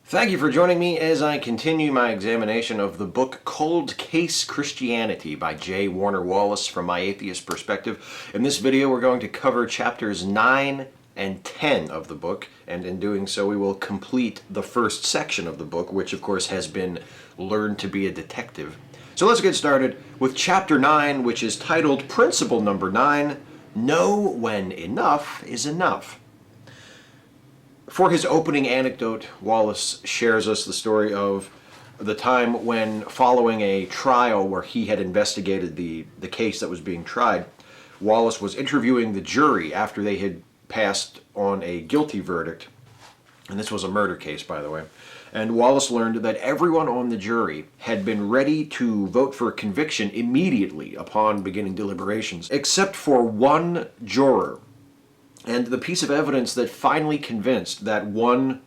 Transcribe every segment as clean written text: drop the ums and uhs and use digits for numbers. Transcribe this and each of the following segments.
Thank you for joining me as I continue my examination of the book Cold Case Christianity by J. Warner Wallace from my atheist perspective. In this video, we're going to cover chapters 9 and 10 of the book, and in doing so, we will complete the first section of the book, which of course has been Learn to be a Detective. So let's get started with chapter 9, which is titled Principle Number 9, Know When Enough is Enough. For his opening anecdote, Wallace shares us the story of the time when, following a trial where he had investigated the case that was being tried, Wallace was interviewing the jury after they had passed on a guilty verdict. And this was a murder case, by the way. And Wallace learned that everyone on the jury had been ready to vote for conviction immediately upon beginning deliberations, except for one juror. And the piece of evidence that finally convinced that one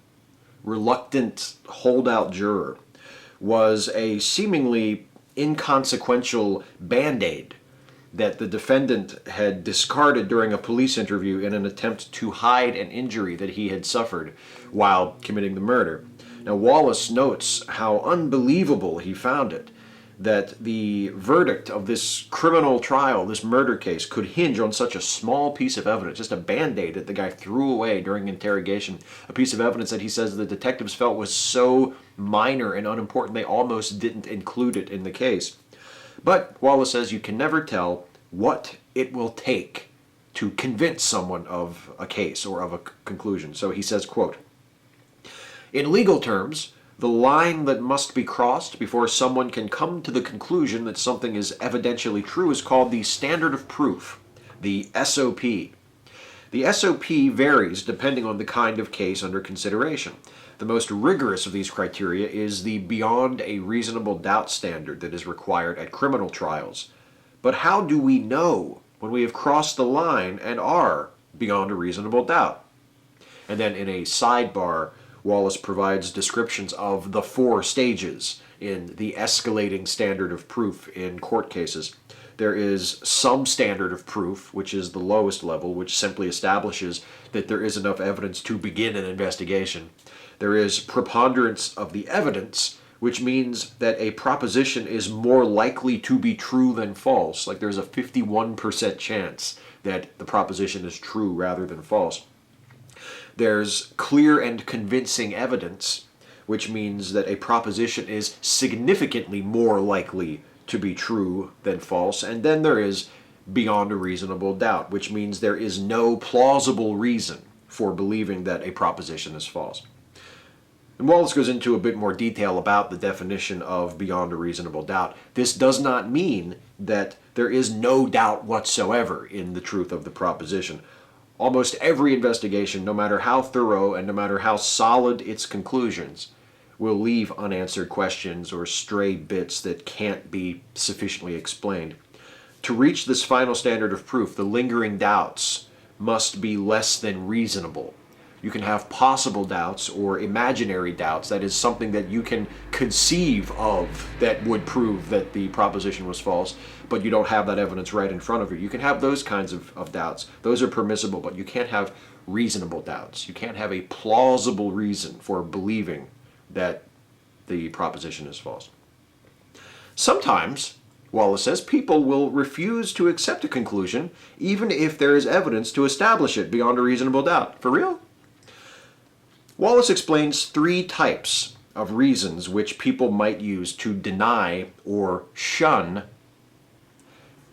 reluctant holdout juror was a seemingly inconsequential Band-Aid that the defendant had discarded during a police interview in an attempt to hide an injury that he had suffered while committing the murder. Now, Wallace notes how unbelievable he found it that the verdict of this criminal trial, this murder case, could hinge on such a small piece of evidence, just a Band-Aid that the guy threw away during interrogation, a piece of evidence that he says the detectives felt was so minor and unimportant they almost didn't include it in the case. But Wallace says you can never tell what it will take to convince someone of a case or of a conclusion. So he says, quote, "In legal terms, the line that must be crossed before someone can come to the conclusion that something is evidentially true is called the standard of proof, the SOP. The SOP varies depending on the kind of case under consideration. The most rigorous of these criteria is the beyond a reasonable doubt standard that is required at criminal trials. But how do we know when we have crossed the line and are beyond a reasonable doubt?" And then in a sidebar, Wallace provides descriptions of the 4 stages in the escalating standard of proof in court cases. There is some standard of proof, which is the lowest level, which simply establishes that there is enough evidence to begin an investigation. There is preponderance of the evidence, which means that a proposition is more likely to be true than false. Like there's a 51% chance that the proposition is true rather than false. There's clear and convincing evidence, which means that a proposition is significantly more likely to be true than false. And then there is beyond a reasonable doubt, which means there is no plausible reason for believing that a proposition is false. And Wallace goes into a bit more detail about the definition of beyond a reasonable doubt. This does not mean that there is no doubt whatsoever in the truth of the proposition. Almost every investigation, no matter how thorough and no matter how solid its conclusions, will leave unanswered questions or stray bits that can't be sufficiently explained. To reach this final standard of proof, the lingering doubts must be less than reasonable. You can have possible doubts or imaginary doubts, that is something that you can conceive of that would prove that the proposition was false, but you don't have that evidence right in front of you. You can have those kinds of doubts. Those are permissible, but you can't have reasonable doubts. You can't have a plausible reason for believing that the proposition is false. Sometimes, Wallace says, people will refuse to accept a conclusion even if there is evidence to establish it beyond a reasonable doubt. For real? Wallace explains 3 types of reasons which people might use to deny or shun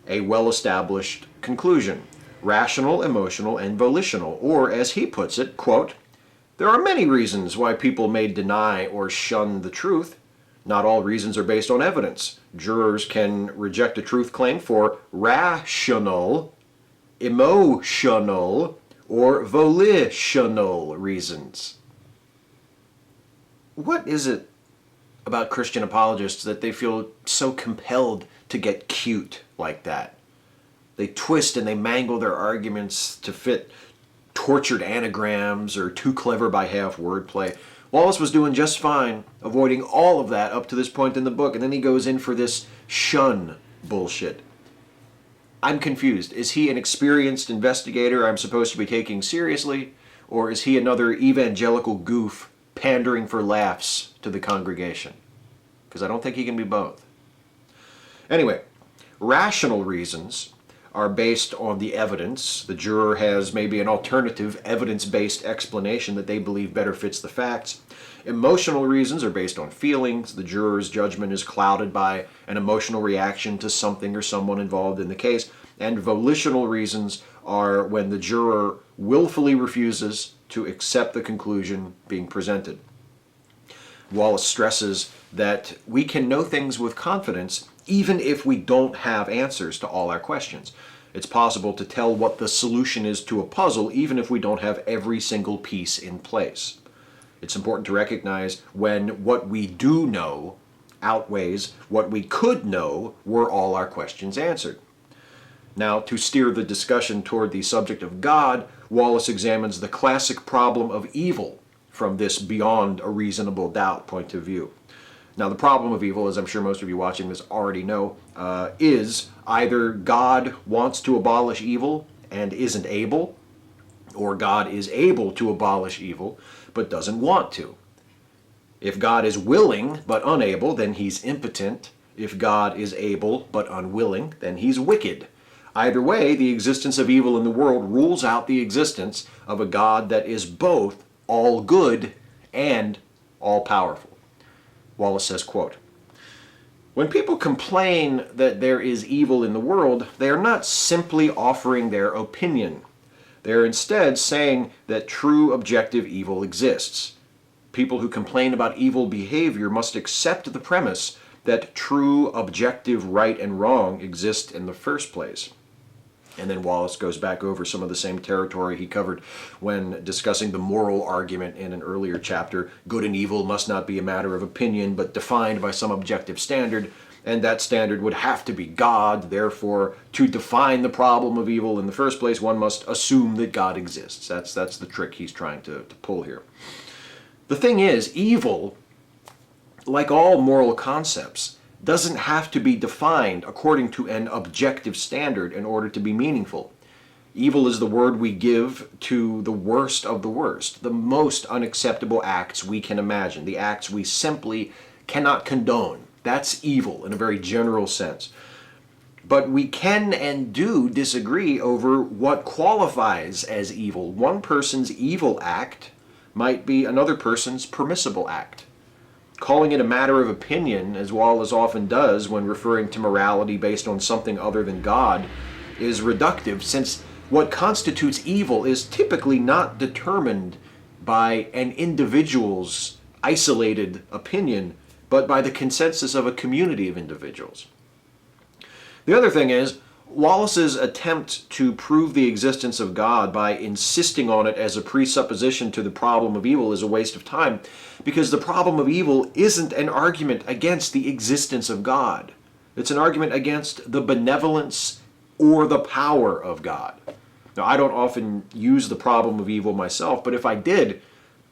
a well-established conclusion: rational, emotional, and volitional. Or, as he puts it, quote, "There are many reasons why people may deny or shun the truth. Not all reasons are based on evidence. Jurors can reject a truth claim for rational, emotional, or volitional reasons." What is it about Christian apologists that they feel so compelled to get cute like that? They twist and they mangle their arguments to fit tortured anagrams or too clever by half wordplay. Wallace was doing just fine, avoiding all of that up to this point in the book, and then he goes in for this shun bullshit. I'm confused. Is he an experienced investigator I'm supposed to be taking seriously, or is he another evangelical goof pandering for laughs to the congregation? Because I don't think he can be both. Anyway, rational reasons are based on the evidence. The juror has maybe an alternative evidence-based explanation that they believe better fits the facts. Emotional reasons are based on feelings. The juror's judgment is clouded by an emotional reaction to something or someone involved in the case. And volitional reasons are when the juror willfully refuses to accept the conclusion being presented. Wallace stresses that we can know things with confidence even if we don't have answers to all our questions. It's possible to tell what the solution is to a puzzle even if we don't have every single piece in place. It's important to recognize when what we do know outweighs what we could know were all our questions answered. Now, to steer the discussion toward the subject of God, Wallace examines the classic problem of evil from this beyond a reasonable doubt point of view. Now, the problem of evil, as I'm sure most of you watching this already know, is either God wants to abolish evil and isn't able, or God is able to abolish evil but doesn't want to. If God is willing but unable, then he's impotent. If God is able but unwilling, then he's wicked. Either way, the existence of evil in the world rules out the existence of a God that is both all good and all powerful. Wallace says, quote, "When people complain that there is evil in the world, they are not simply offering their opinion. They are instead saying that true objective evil exists. People who complain about evil behavior must accept the premise that true objective right and wrong exist in the first place." And then Wallace goes back over some of the same territory he covered when discussing the moral argument in an earlier chapter. Good and evil must not be a matter of opinion, but defined by some objective standard, and that standard would have to be God. Therefore, to define the problem of evil in the first place, one must assume that God exists. That's the trick he's trying to pull here. The thing is, evil, like all moral concepts, doesn't have to be defined according to an objective standard in order to be meaningful. Evil is the word we give to the worst of the worst, the most unacceptable acts we can imagine, the acts we simply cannot condone. That's evil in a very general sense. But we can and do disagree over what qualifies as evil. One person's evil act might be another person's permissible act. Calling it a matter of opinion, as Wallace often does when referring to morality based on something other than God, is reductive, since what constitutes evil is typically not determined by an individual's isolated opinion, but by the consensus of a community of individuals. The other thing is, Wallace's attempt to prove the existence of God by insisting on it as a presupposition to the problem of evil is a waste of time, because the problem of evil isn't an argument against the existence of God. It's an argument against the benevolence or the power of God. Now, I don't often use the problem of evil myself, but if I did,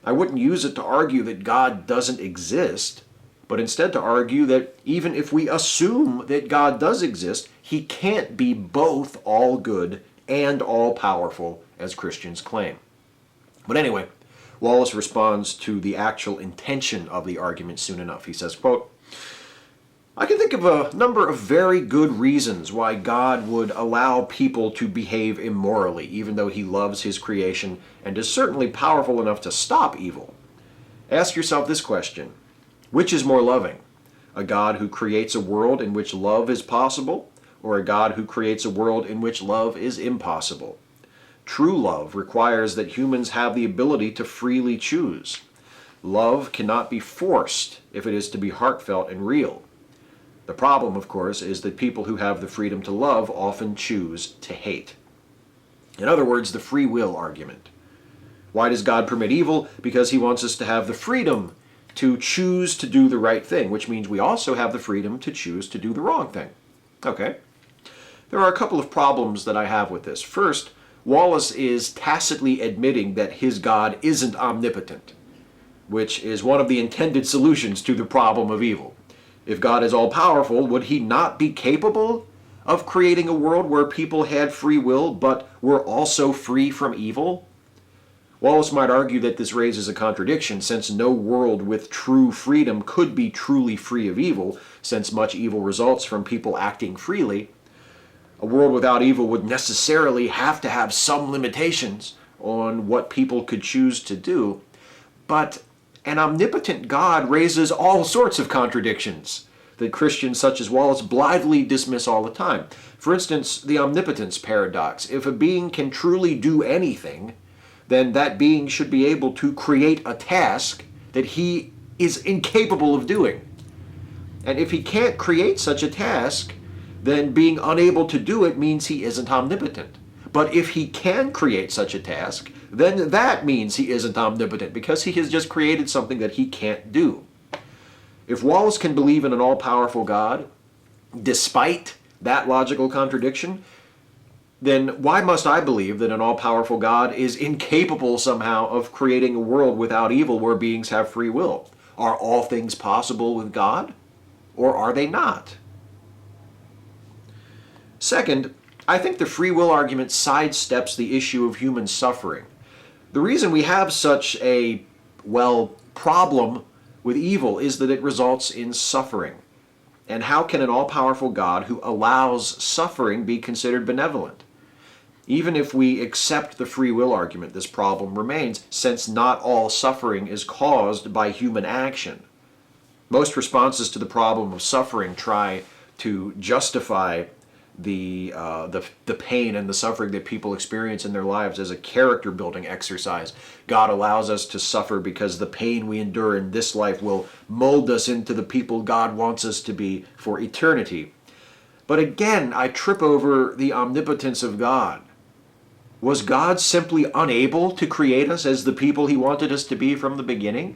I wouldn't use it to argue that God doesn't exist, but instead to argue that even if we assume that God does exist, he can't be both all good and all powerful, as Christians claim. But anyway, Wallace responds to the actual intention of the argument soon enough. He says, quote, "I can think of a number of very good reasons why God would allow people to behave immorally, even though he loves his creation and is certainly powerful enough to stop evil. Ask yourself this question: which is more loving? A God who creates a world in which love is possible, or a God who creates a world in which love is impossible? True love requires that humans have the ability to freely choose. Love cannot be forced if it is to be heartfelt and real. The problem, of course, is that people who have the freedom to love often choose to hate." In other words, the free will argument. Why does God permit evil? Because he wants us to have the freedom to choose to do the right thing, which means we also have the freedom to choose to do the wrong thing. Okay. There are a couple of problems that I have with this. First, Wallace is tacitly admitting that his God isn't omnipotent, which is one of the intended solutions to the problem of evil. If God is all-powerful, would he not be capable of creating a world where people had free will but were also free from evil? Wallace might argue that this raises a contradiction, since no world with true freedom could be truly free of evil, since much evil results from people acting freely. A world without evil would necessarily have to have some limitations on what people could choose to do. But an omnipotent God raises all sorts of contradictions that Christians such as Wallace blithely dismiss all the time. For instance, the omnipotence paradox. If a being can truly do anything, then that being should be able to create a task that he is incapable of doing. And if he can't create such a task, then being unable to do it means he isn't omnipotent. But if he can create such a task, then that means he isn't omnipotent, because he has just created something that he can't do. If Wallace can believe in an all-powerful God, despite that logical contradiction, then why must I believe that an all-powerful God is incapable somehow of creating a world without evil where beings have free will? Are all things possible with God, or are they not? Second, I think the free will argument sidesteps the issue of human suffering. The reason we have such a, problem with evil is that it results in suffering. And how can an all-powerful God who allows suffering be considered benevolent? Even if we accept the free will argument, this problem remains, since not all suffering is caused by human action. Most responses to the problem of suffering try to justify the pain and the suffering that people experience in their lives as a character building exercise. God allows us to suffer because the pain we endure in this life will mold us into the people God wants us to be for eternity. But again, I trip over the omnipotence of God. Was God simply unable to create us as the people he wanted us to be from the beginning?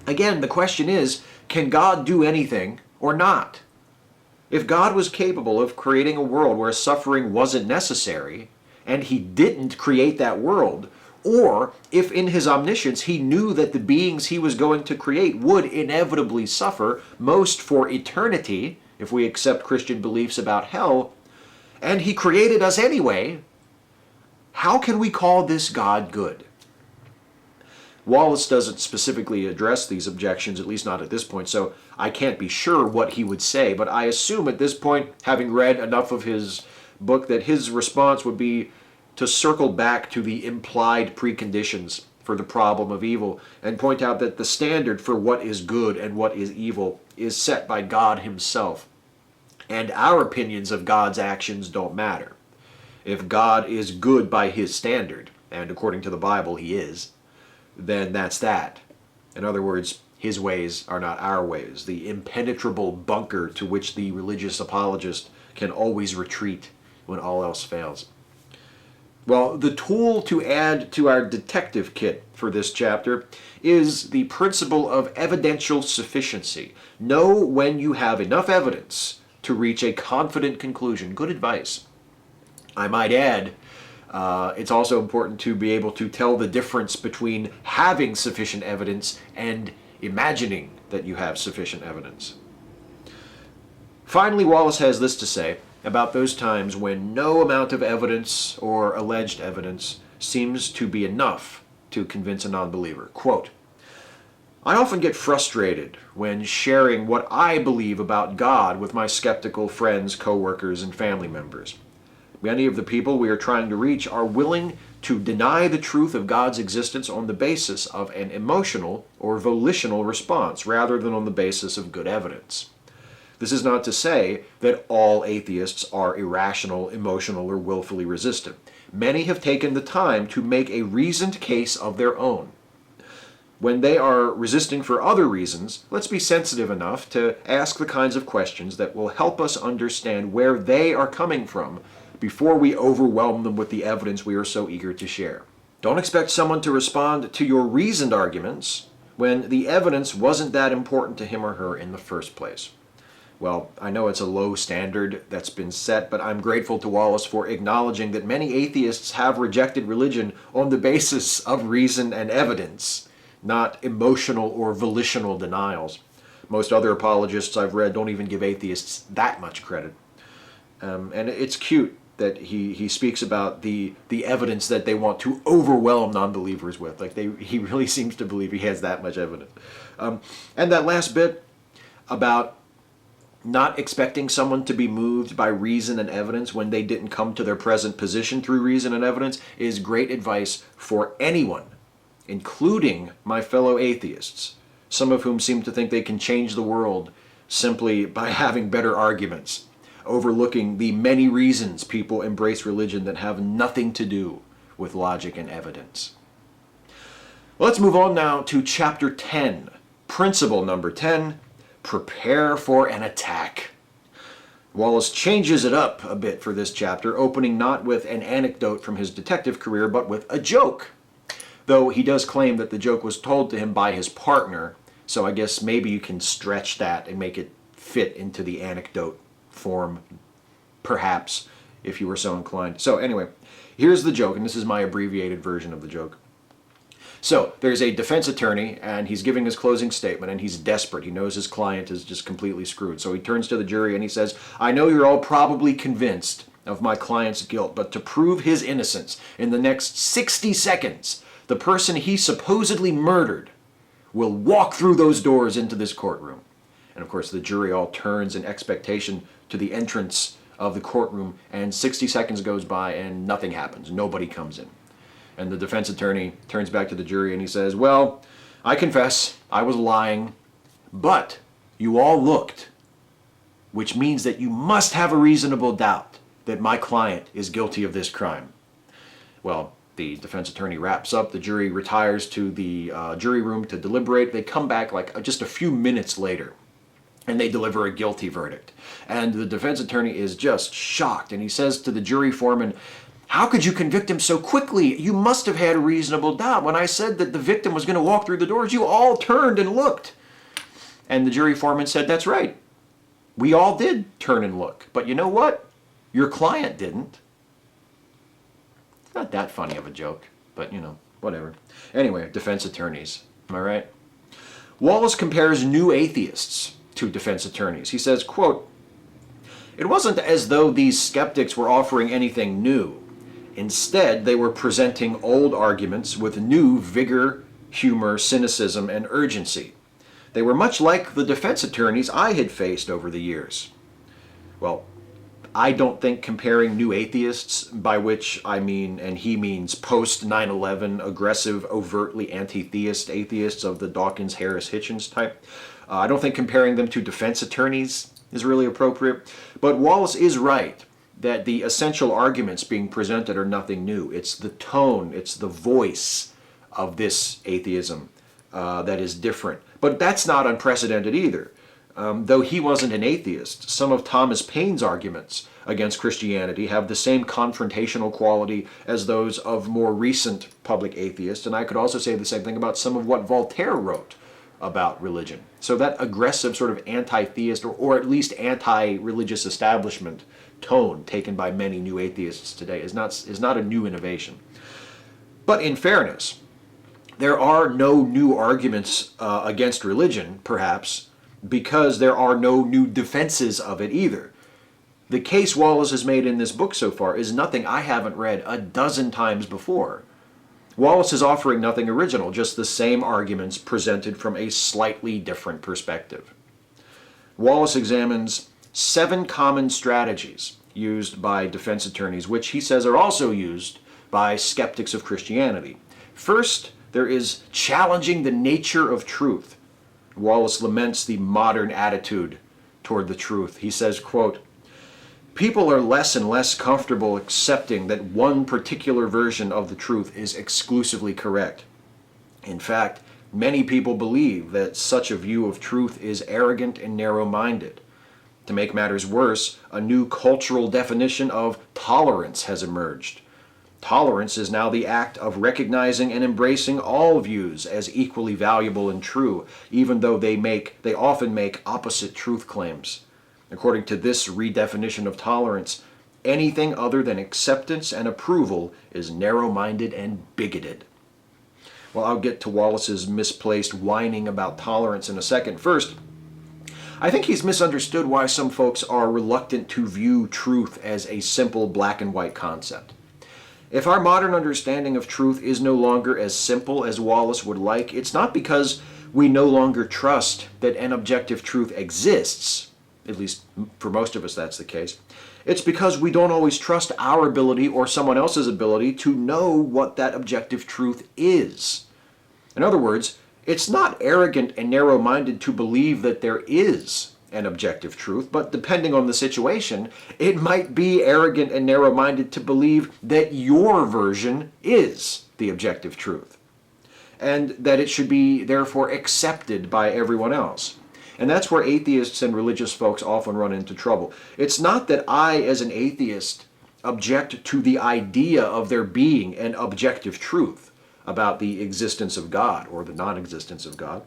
Again, the question is, can God do anything or not? If God was capable of creating a world where suffering wasn't necessary, and he didn't create that world, or if in his omniscience he knew that the beings he was going to create would inevitably suffer, most for eternity, if we accept Christian beliefs about hell, and he created us anyway, how can we call this God good? Wallace doesn't specifically address these objections, at least not at this point, so I can't be sure what he would say, but I assume at this point, having read enough of his book, that his response would be to circle back to the implied preconditions for the problem of evil and point out that the standard for what is good and what is evil is set by God himself, and our opinions of God's actions don't matter. If God is good by his standard, and according to the Bible he is, then that's that. In other words, his ways are not our ways, the impenetrable bunker to which the religious apologist can always retreat when all else fails. Well, the tool to add to our detective kit for this chapter is the principle of evidential sufficiency. Know when you have enough evidence to reach a confident conclusion. Good advice. I might add, it's also important to be able to tell the difference between having sufficient evidence and imagining that you have sufficient evidence. Finally, Wallace has this to say about those times when no amount of evidence or alleged evidence seems to be enough to convince a non-believer. Quote, I often get frustrated when sharing what I believe about God with my skeptical friends, co-workers, and family members. Many of the people we are trying to reach are willing to deny the truth of God's existence on the basis of an emotional or volitional response rather than on the basis of good evidence. This is not to say that all atheists are irrational, emotional, or willfully resistant. Many have taken the time to make a reasoned case of their own. When they are resisting for other reasons, let's be sensitive enough to ask the kinds of questions that will help us understand where they are coming from before we overwhelm them with the evidence we are so eager to share. Don't expect someone to respond to your reasoned arguments when the evidence wasn't that important to him or her in the first place. Well, I know it's a low standard that's been set, but I'm grateful to Wallace for acknowledging that many atheists have rejected religion on the basis of reason and evidence, not emotional or volitional denials. Most other apologists I've read don't even give atheists that much credit. And it's cute that he speaks about the evidence that they want to overwhelm non-believers with. Like he really seems to believe he has that much evidence. And that last bit about not expecting someone to be moved by reason and evidence when they didn't come to their present position through reason and evidence is great advice for anyone, including my fellow atheists, some of whom seem to think they can change the world simply by having better arguments, overlooking the many reasons people embrace religion that have nothing to do with logic and evidence. Well, let's move on now to chapter 10, principle number 10, prepare for an attack. Wallace changes it up a bit for this chapter, opening not with an anecdote from his detective career, but with a joke. Though he does claim that the joke was told to him by his partner, so I guess maybe you can stretch that and make it fit into the anecdote form, perhaps, if you were so inclined. So anyway, here's the joke, and this is my abbreviated version of the joke. So there's a defense attorney, and he's giving his closing statement, and he's desperate. He knows his client is just completely screwed. So he turns to the jury and he says, "I know you're all probably convinced of my client's guilt, but to prove his innocence, in the next 60 seconds, the person he supposedly murdered will walk through those doors into this courtroom." And of course the jury all turns in expectation to the entrance of the courtroom, and 60 seconds goes by and nothing happens. Nobody comes in. And the defense attorney turns back to the jury and he says, "Well, I confess, I was lying, but you all looked, which means that you must have a reasonable doubt that my client is guilty of this crime." Well, the defense attorney wraps up, the jury retires to the jury room to deliberate. They come back like just a few minutes later, and they deliver a guilty verdict. And the defense attorney is just shocked, and he says to the jury foreman, "How could you convict him so quickly? You must have had a reasonable doubt. When I said that the victim was going to walk through the doors, you all turned and looked." And the jury foreman said, "That's right. We all did turn and look. But you know what? Your client didn't." It's not that funny of a joke, but whatever. Anyway, defense attorneys, am I right? Wallace compares new atheists to defense attorneys. He says, quote, "It wasn't as though these skeptics were offering anything new. Instead, they were presenting old arguments with new vigor, humor, cynicism, and urgency. They were much like the defense attorneys I had faced over the years." Well, I don't think comparing new atheists, by which I mean, and he means post 9/11 aggressive, overtly anti-theist atheists of the Dawkins, Harris, Hitchens type, I don't think comparing them to defense attorneys is really appropriate. But Wallace is right that the essential arguments being presented are nothing new. It's the tone, it's the voice of this atheism that is different. But that's not unprecedented either. Though he wasn't an atheist, some of Thomas Paine's arguments against Christianity have the same confrontational quality as those of more recent public atheists, and I could also say the same thing about some of what Voltaire wrote about religion. So that aggressive sort of anti-theist or at least anti-religious establishment tone taken by many new atheists today is not a new innovation. But in fairness, there are no new arguments against religion, perhaps, because there are no new defenses of it either. The case Wallace has made in this book so far is nothing I haven't read a dozen times before. Wallace is offering nothing original, just the same arguments presented from a slightly different perspective. Wallace examines 7 common strategies used by defense attorneys, which he says are also used by skeptics of Christianity. First, there is challenging the nature of truth. Wallace laments the modern attitude toward the truth. He says, quote, "People are less and less comfortable accepting that one particular version of the truth is exclusively correct. In fact, many people believe that such a view of truth is arrogant and narrow-minded. To make matters worse, a new cultural definition of tolerance has emerged. Tolerance is now the act of recognizing and embracing all views as equally valuable and true, even though they often make opposite truth claims. According to this redefinition of tolerance, anything other than acceptance and approval is narrow-minded and bigoted." Well, I'll get to Wallace's misplaced whining about tolerance in a second. First, I think he's misunderstood why some folks are reluctant to view truth as a simple black and white concept. If our modern understanding of truth is no longer as simple as Wallace would like, it's not because we no longer trust that an objective truth exists, at least for most of us that's the case. It's because we don't always trust our ability or someone else's ability to know what that objective truth is. In other words, it's not arrogant and narrow-minded to believe that there is an objective truth, but depending on the situation, it might be arrogant and narrow-minded to believe that your version is the objective truth, and that it should be therefore accepted by everyone else. And that's where atheists and religious folks often run into trouble. It's not that I, as an atheist, object to the idea of there being an objective truth about the existence of God or the non-existence of God.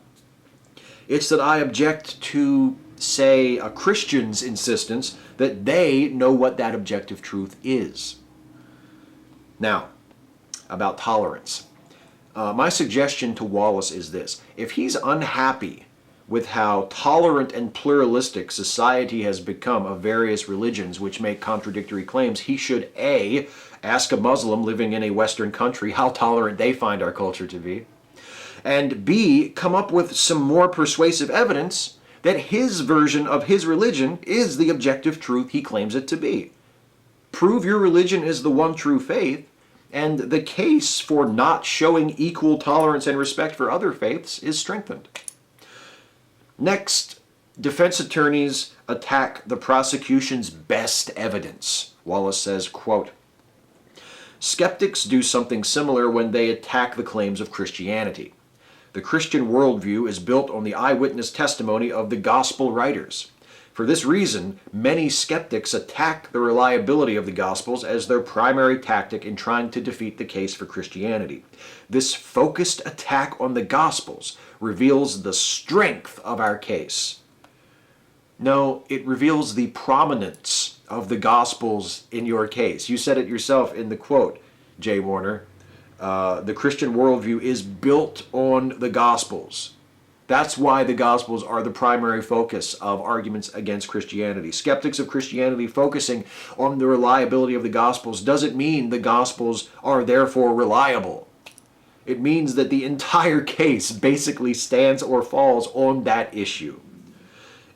It's that I object to, say, a Christian's insistence that they know what that objective truth is. Now, about tolerance. My suggestion to Wallace is this. If he's unhappy with how tolerant and pluralistic society has become of various religions which make contradictory claims, he should A, ask a Muslim living in a Western country how tolerant they find our culture to be, and B, come up with some more persuasive evidence that his version of his religion is the objective truth he claims it to be. Prove your religion is the one true faith, and the case for not showing equal tolerance and respect for other faiths is strengthened. Next, defense attorneys attack the prosecution's best evidence. Wallace says, quote, "Skeptics do something similar when they attack the claims of Christianity. The Christian worldview is built on the eyewitness testimony of the gospel writers. For this reason, many skeptics attack the reliability of the Gospels as their primary tactic in trying to defeat the case for Christianity. This focused attack on the Gospels reveals the strength of our case. No, it reveals the prominence of the Gospels in your case. You said it yourself in the quote, J. Warner. The Christian worldview is built on the Gospels. That's why the Gospels are the primary focus of arguments against Christianity. Skeptics of Christianity focusing on the reliability of the Gospels doesn't mean the Gospels are therefore reliable. It means that the entire case basically stands or falls on that issue.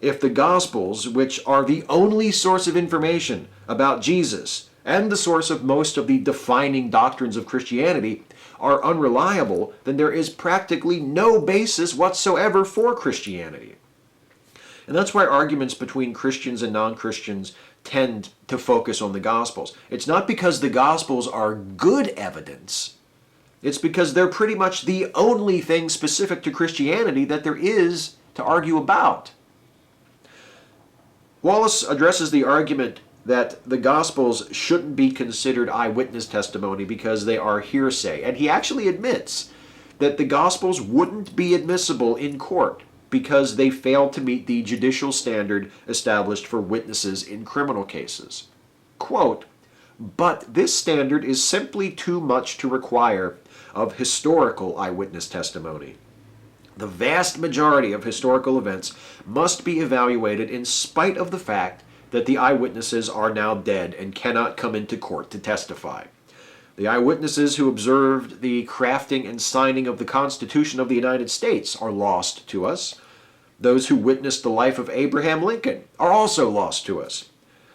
If the Gospels, which are the only source of information about Jesus and the source of most of the defining doctrines of Christianity, are unreliable, then there is practically no basis whatsoever for Christianity. And that's why arguments between Christians and non-Christians tend to focus on the Gospels. It's not because the Gospels are good evidence. It's because they're pretty much the only thing specific to Christianity that there is to argue about. Wallace addresses the argument that the Gospels shouldn't be considered eyewitness testimony because they are hearsay. And he actually admits that the Gospels wouldn't be admissible in court because they fail to meet the judicial standard established for witnesses in criminal cases. Quote, "But this standard is simply too much to require of historical eyewitness testimony. The vast majority of historical events must be evaluated in spite of the fact that the eyewitnesses are now dead and cannot come into court to testify. The eyewitnesses who observed the crafting and signing of the Constitution of the United States are lost to us. Those who witnessed the life of Abraham Lincoln are also lost to us.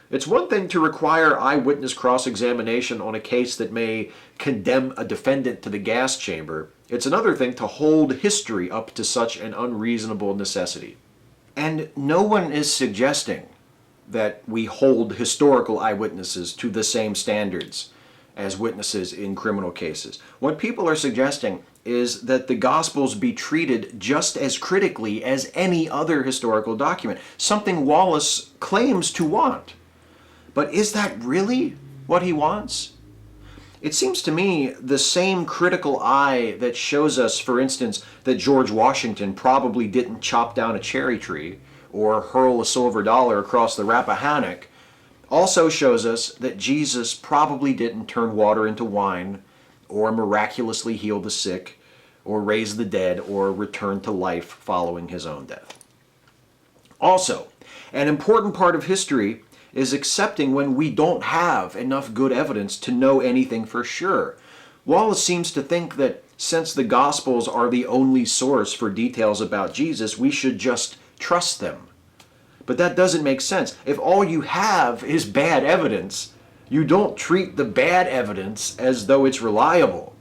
It's one thing to require eyewitness cross-examination on a case that may condemn a defendant to the gas chamber. It's another thing to hold history up to such an unreasonable necessity." And no one is suggesting that we hold historical eyewitnesses to the same standards as witnesses in criminal cases. What people are suggesting is that the Gospels be treated just as critically as any other historical document, something Wallace claims to want. But is that really what he wants? It seems to me the same critical eye that shows us, for instance, that George Washington probably didn't chop down a cherry tree or hurl a silver dollar across the Rappahannock, also shows us that Jesus probably didn't turn water into wine, or miraculously heal the sick, or raise the dead, or return to life following his own death. Also, an important part of history is accepting when we don't have enough good evidence to know anything for sure. Wallace seems to think that since the Gospels are the only source for details about Jesus, we should just trust them. But that doesn't make sense. If all you have is bad evidence, you don't treat the bad evidence as though it's reliable.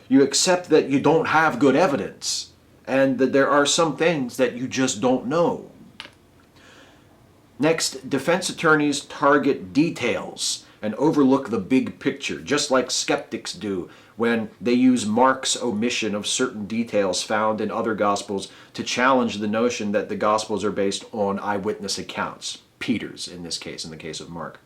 You accept that you don't have good evidence and that there are some things that you just don't know. Next, defense attorneys target details and overlook the big picture, just like skeptics do when they use Mark's omission of certain details found in other Gospels to challenge the notion that the Gospels are based on eyewitness accounts, Peter's in this case, in the case of Mark.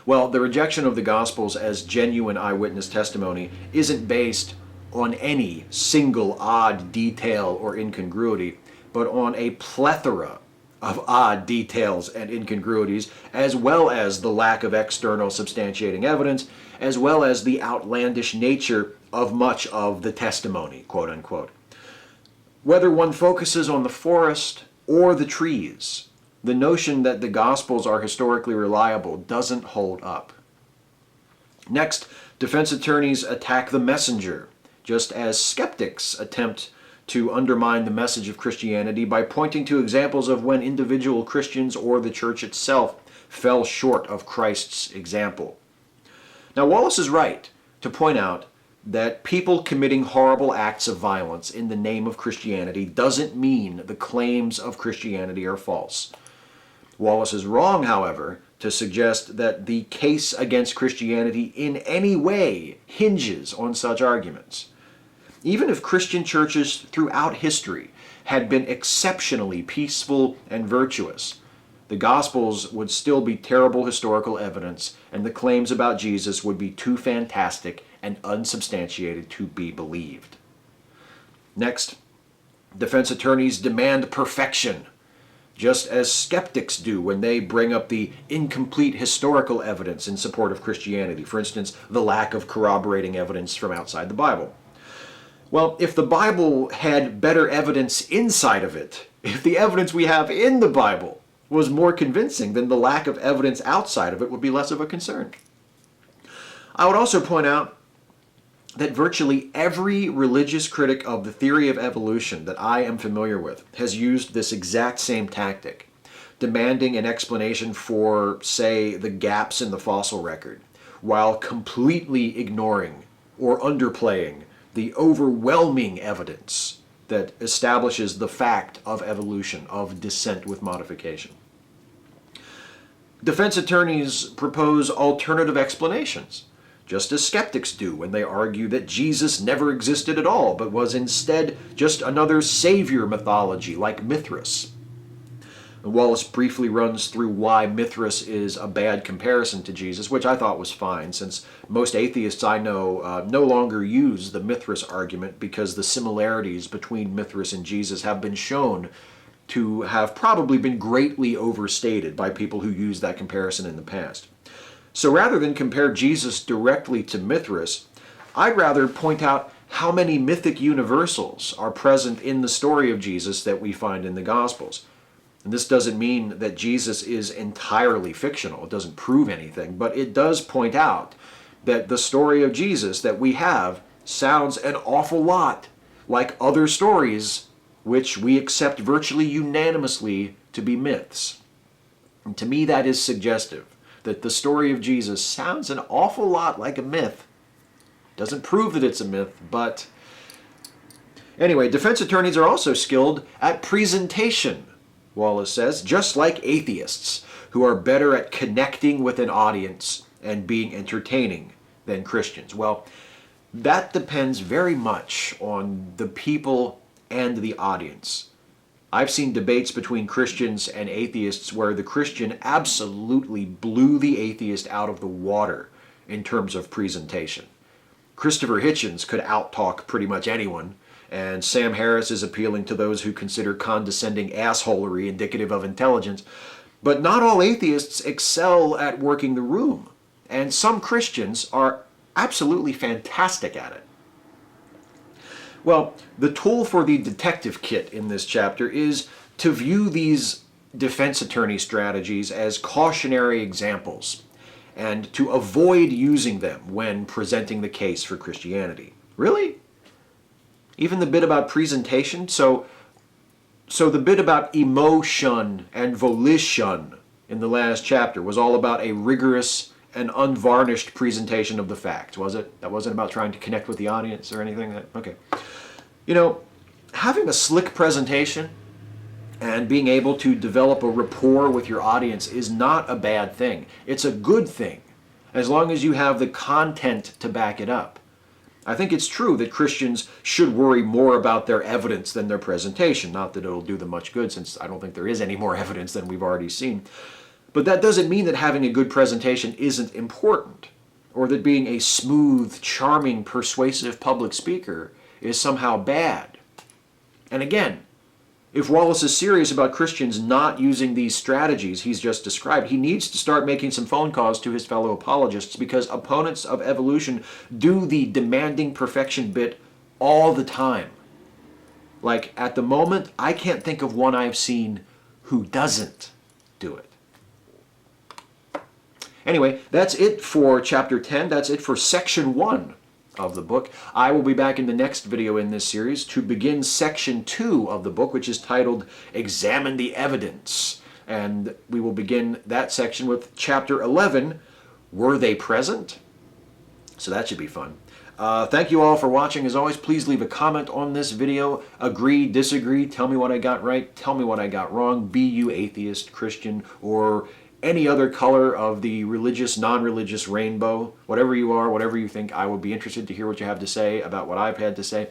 Well, the rejection of the Gospels as genuine eyewitness testimony isn't based on any single odd detail or incongruity, but on a plethora of odd details and incongruities, as well as the lack of external substantiating evidence, as well as the outlandish nature of much of the testimony, quote unquote. Whether one focuses on the forest or the trees, the notion that the Gospels are historically reliable doesn't hold up. Next, defense attorneys attack the messenger, just as skeptics attempt to undermine the message of Christianity by pointing to examples of when individual Christians or the church itself fell short of Christ's example. Now, Wallace is right to point out that people committing horrible acts of violence in the name of Christianity doesn't mean the claims of Christianity are false. Wallace is wrong, however, to suggest that the case against Christianity in any way hinges on such arguments. Even if Christian churches throughout history had been exceptionally peaceful and virtuous, the Gospels would still be terrible historical evidence, and the claims about Jesus would be too fantastic and unsubstantiated to be believed. Next, defense attorneys demand perfection, just as skeptics do when they bring up the incomplete historical evidence in support of Christianity, for instance, the lack of corroborating evidence from outside the Bible. Well, if the Bible had better evidence inside of it, if the evidence we have in the Bible was more convincing, then the lack of evidence outside of it would be less of a concern. I would also point out that virtually every religious critic of the theory of evolution that I am familiar with has used this exact same tactic, demanding an explanation for, say, the gaps in the fossil record, while completely ignoring or underplaying the overwhelming evidence that establishes the fact of evolution, of descent with modification. Defense attorneys propose alternative explanations, just as skeptics do when they argue that Jesus never existed at all, but was instead just another savior mythology like Mithras. Wallace briefly runs through why Mithras is a bad comparison to Jesus, which I thought was fine, since most atheists I know no longer use the Mithras argument because the similarities between Mithras and Jesus have been shown to have probably been greatly overstated by people who used that comparison in the past. So rather than compare Jesus directly to Mithras, I'd rather point out how many mythic universals are present in the story of Jesus that we find in the Gospels. And this doesn't mean that Jesus is entirely fictional. It doesn't prove anything, but it does point out that the story of Jesus that we have sounds an awful lot like other stories which we accept virtually unanimously to be myths. And to me, that is suggestive, that the story of Jesus sounds an awful lot like a myth. Doesn't prove that it's a myth, but anyway, defense attorneys are also skilled at presentation, Wallace says, just like atheists, who are better at connecting with an audience and being entertaining than Christians. Well, that depends very much on the people and the audience. I've seen debates between Christians and atheists where the Christian absolutely blew the atheist out of the water in terms of presentation. Christopher Hitchens could outtalk pretty much anyone, and Sam Harris is appealing to those who consider condescending assholery indicative of intelligence. But not all atheists excel at working the room, and some Christians are absolutely fantastic at it. Well, the tool for the detective kit in this chapter is to view these defense attorney strategies as cautionary examples and to avoid using them when presenting the case for Christianity. Really? Even the bit about presentation? So the bit about emotion and volition in the last chapter was all about a rigorous and unvarnished presentation of the facts, was it? That wasn't about trying to connect with the audience or anything? Okay. You know, having a slick presentation and being able to develop a rapport with your audience is not a bad thing. It's a good thing, as long as you have the content to back it up. I think it's true that Christians should worry more about their evidence than their presentation. Not that it'll do them much good, since I don't think there is any more evidence than we've already seen. But that doesn't mean that having a good presentation isn't important, or that being a smooth, charming, persuasive public speaker is somehow bad. And again, if Wallace is serious about Christians not using these strategies he's just described, he needs to start making some phone calls to his fellow apologists, because opponents of evolution do the demanding perfection bit all the time. Like, at the moment, I can't think of one I've seen who doesn't do it. Anyway, that's it for Chapter 10. That's it for Section 1 of the book. I will be back in the next video in this series to begin Section 2 of the book, which is titled Examine the Evidence. And we will begin that section with Chapter 11, Were They Present? So that should be fun. Thank you all for watching. As always, please leave a comment on this video. Agree, disagree, tell me what I got right, tell me what I got wrong. Be you atheist, Christian, or any other color of the religious, non-religious rainbow. Whatever you are, whatever you think, I would be interested to hear what you have to say about what I've had to say.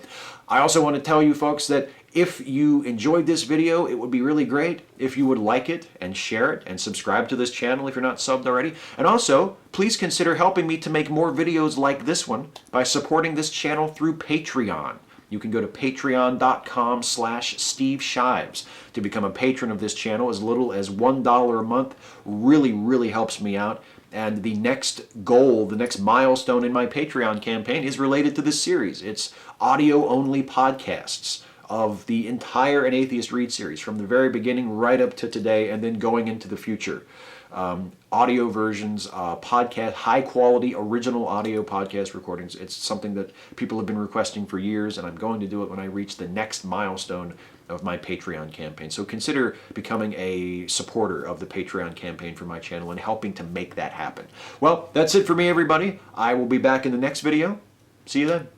I also want to tell you folks that if you enjoyed this video, it would be really great if you would like it and share it and subscribe to this channel if you're not subbed already. And also, please consider helping me to make more videos like this one by supporting this channel through Patreon. You can go to patreon.com/Steve Shives to become a patron of this channel. As little as $1 a month really, really helps me out. And the next goal, the next milestone in my Patreon campaign is related to this series. It's audio-only podcasts of the entire An Atheist Read series, from the very beginning right up to today, and then going into the future. Audio versions, podcast, high-quality, original audio podcast recordings. It's something that people have been requesting for years, and I'm going to do it when I reach the next milestone of my Patreon campaign. So consider becoming a supporter of the Patreon campaign for my channel and helping to make that happen. Well, that's it for me, everybody. I will be back in the next video. See you then.